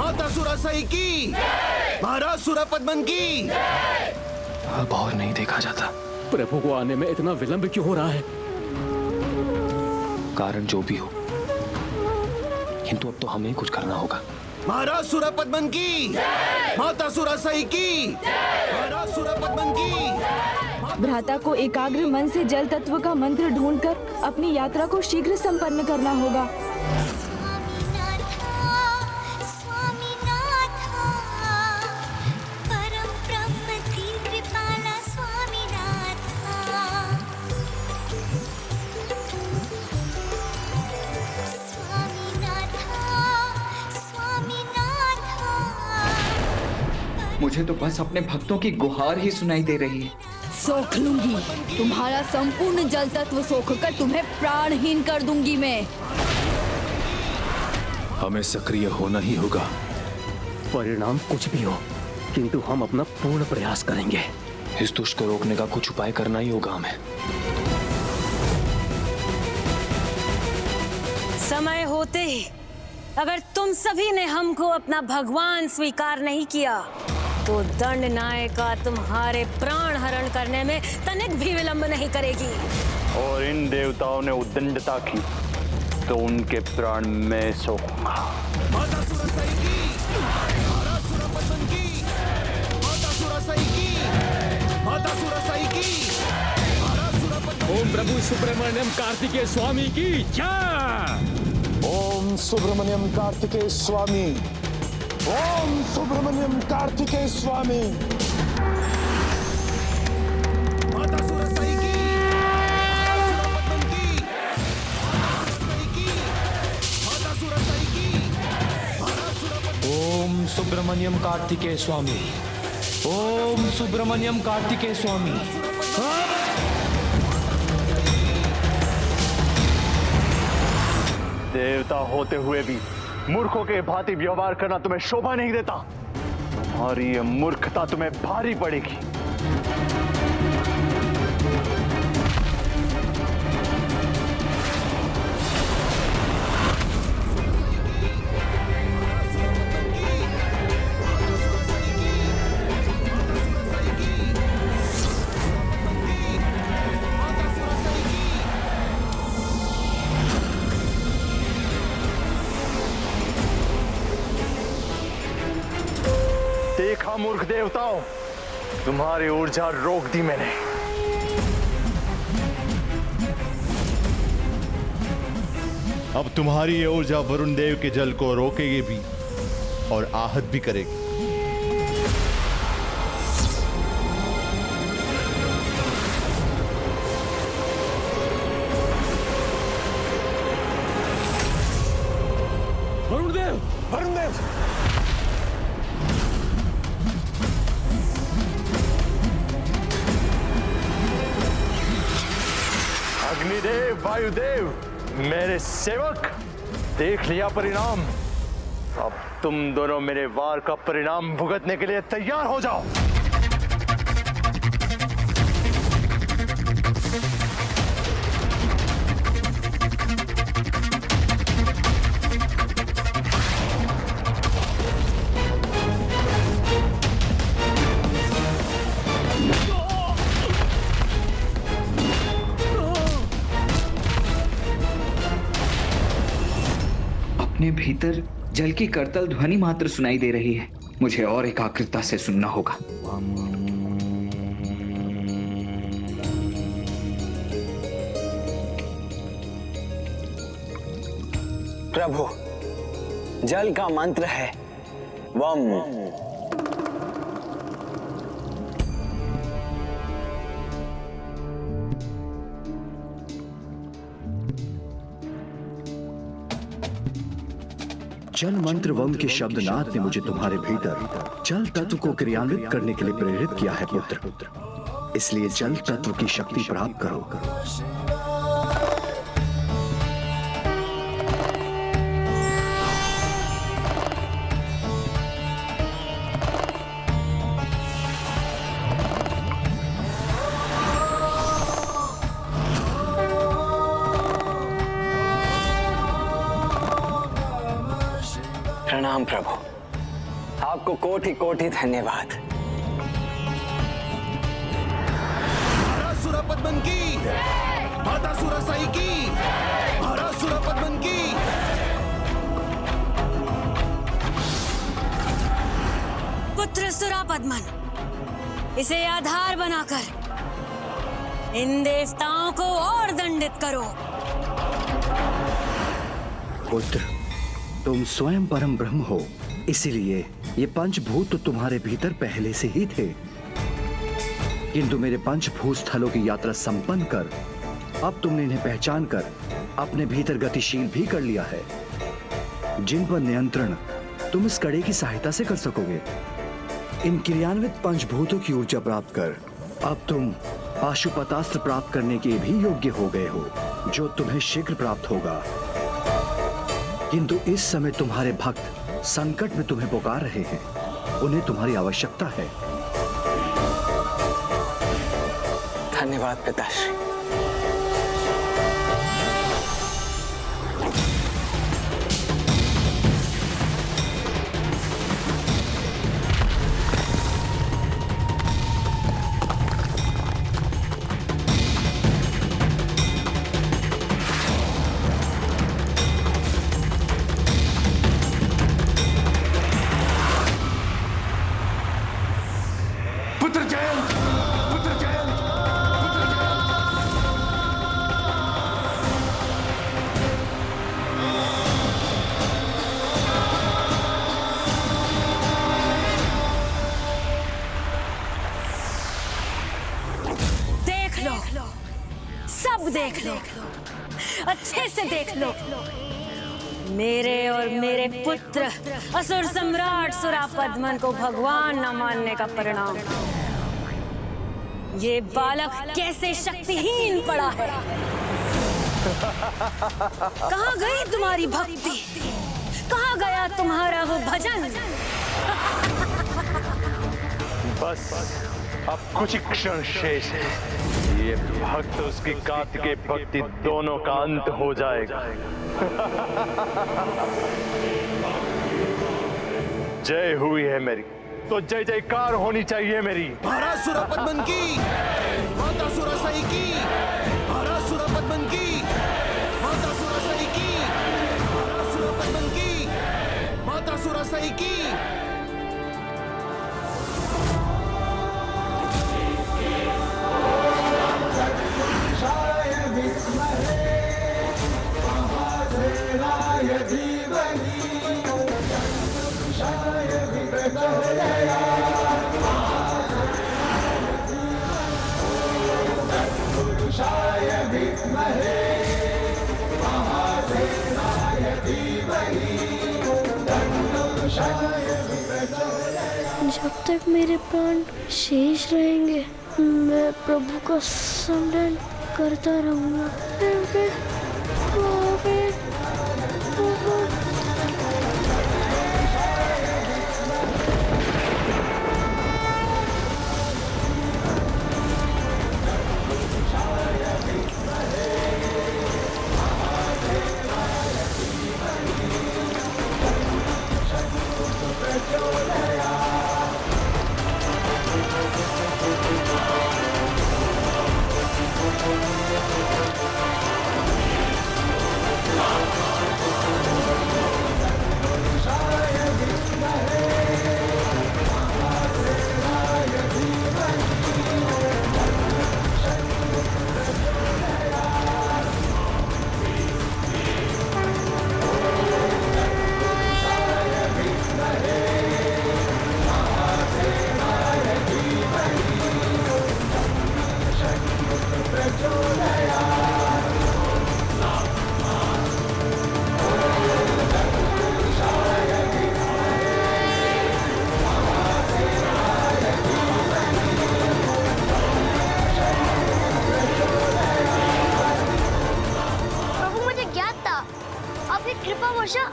मातासुरा सही की, महाराज सुरापद्मन की। अब और नहीं देखा जाता। प्रभु को आने में इतना विलंब क्यों हो रहा है? कारण जो भी हो, किंतु अब तो हमें कुछ करना होगा। महाराज सुरापद्मन की, मातासुरा सही की, महाराज सुरापद्मन की। भ्राता को एकाग्र मन से जल तत्व का मंत्र ढूंढकर अपनी यात्रा को शीघ्र संपन्न करना होगा। मुझे तो बस अपने भक्तों की गुहार ही सुनाई दे रही है। सोख लूंगी तुम्हारा संपूर्ण जल तत्व, सोख कर तुम्हें प्राणहीन कर दूंगी मैं। हमें सक्रिय होना ही होगा, परिणाम कुछ भी हो, किंतु हम अपना पूर्ण प्रयास करेंगे। इस दुष्ट को रोकने का कुछ उपाय करना ही होगा हमें। समय होते ही अगर तुम सभी ने हमको अपना भगवान स्वीकार नहीं किया तो दंड नायिका तुम्हारे प्राण हरण करने में तनिक भी विलंब नहीं करेगी। और इन देवताओं ने उद्दंडता की तो उनके प्राण मैं सोखूंगा। मातासुरा सही की, महाराज सुरापद्मन की, मातासुरा सही की, मातासुरा सही की, महाराज सुरापद्मन। ओम प्रभु सुब्रमण्यम कार्तिकेय स्वामी की जय। ओम सुब्रमण्यम कार्तिकेय स्वामी, ओम सुब्रमण्यम कार्तिकेय स्वामी। मातासुरा सही की, सुरापद्मन की, सही की, मातासुरा सही की, महाराज सुरापद्मन। ओम सुब्रमण्यम कार्तिकेय स्वामी, ओम सुब्रमण्यम कार्तिकेय स्वामी। देवता होते हुए भी मूर्खों के भांति व्यवहार करना तुम्हें शोभा नहीं देता। तुम्हारी ये मूर्खता तुम्हें भारी पड़ेगी। देखा मूर्ख देवताओं, तुम्हारी ऊर्जा रोक दी मैंने। अब तुम्हारी ये ऊर्जा वरुण देव के जल को रोकेगी भी और आहत भी करेगी। वरुण देव, वरुण देव, अग्निदेव, वायुदेव, मेरे सेवक, देख लिया परिणाम। अब तुम दोनों मेरे वार का परिणाम भुगतने के लिए तैयार हो जाओ। अपने भीतर जल की करतल ध्वनि मात्र सुनाई दे रही है। मुझे और एकाग्रता से सुनना होगा। प्रभु, जल का मंत्र है वम। जल मंत्र वम के शब्दनाद ने मुझे तुम्हारे भीतर जल तत्व को क्रियान्वित करने के लिए प्रेरित किया है पुत्र। इसलिए जल तत्व की शक्ति प्राप्त करो। प्रणाम प्रभु। आपको कोटि कोटि धन्यवाद। सुरापद्मन की, माता सुरसाई की, महाराज सुरापद्मन की। पुत्र सुरापद्मन, इसे आधार बनाकर इन देवताओं को और दंडित करो। पुत्र, तुम स्वयं परम ब्रह्म हो, इसीलिए ये पंचभूत तो तुम्हारे भीतर पहले से ही थे, किंतु मेरे पंचभूत स्थलों की यात्रा संपन्न कर अब तुमने इन्हें पहचान कर अपने भीतर गतिशील भी कर लिया है, जिन पर नियंत्रण तुम इस कड़े की सहायता से कर सकोगे। इन क्रियान्वित पंचभूतों की ऊर्जा प्राप्त कर अब तुम पाशुपतास्त्र प्राप्त करने के भी योग्य हो गए हो, जो तुम्हें शीघ्र प्राप्त होगा। किंतु इस समय तुम्हारे भक्त संकट में तुम्हें पुकार रहे हैं, उन्हें तुम्हारी आवश्यकता है। धन्यवाद पिताश्री। पुत्र जयंत, पुत्र जयंत, पुत्र जयंत। देख लो, सब देख लो, अच्छे से देख लो। मेरे और मेरे पुत्र असुर सम्राट सुरापद्मन को भगवान न मानने का परिणाम। ये बालक कैसे शक्तिहीन पड़ा है। कहाँ गई तुम्हारी भक्ति, कहाँ गया तुम्हारा वो भजन। बस अब कुछ ही क्षण शेष है, ये भक्त उसकी कार्तिकेय भक्ति दोनों का अंत हो जाएगा। जय हुई है मेरी तो जय जयकार होनी चाहिए मेरी। महाराज सुरापद्मन की, माता सुरसाई की, महाराज सुरापद्मन की, माता सुरसाई की, महाराज सुरापद्मन की, माता सुरसाई की। जब तक मेरे प्राण शेष रहेंगे, मैं प्रभु का स्मरण करता रहूंगा।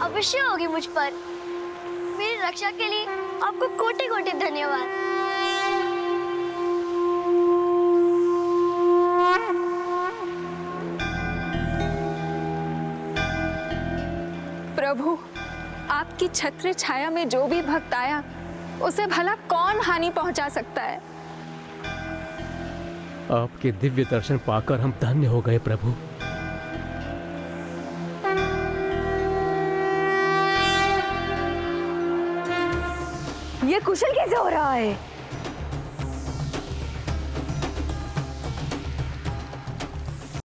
अवश्य होगी मुझ पर। मेरी रक्षा के लिए आपको कोटि कोटि धन्यवाद। प्रभु, आपकी छत्र छाया में जो भी भक्त आया उसे भला कौन हानि पहुंचा सकता है। आपके दिव्य दर्शन पाकर हम धन्य हो गए प्रभु। ये कुशल कैसे हो रहा है?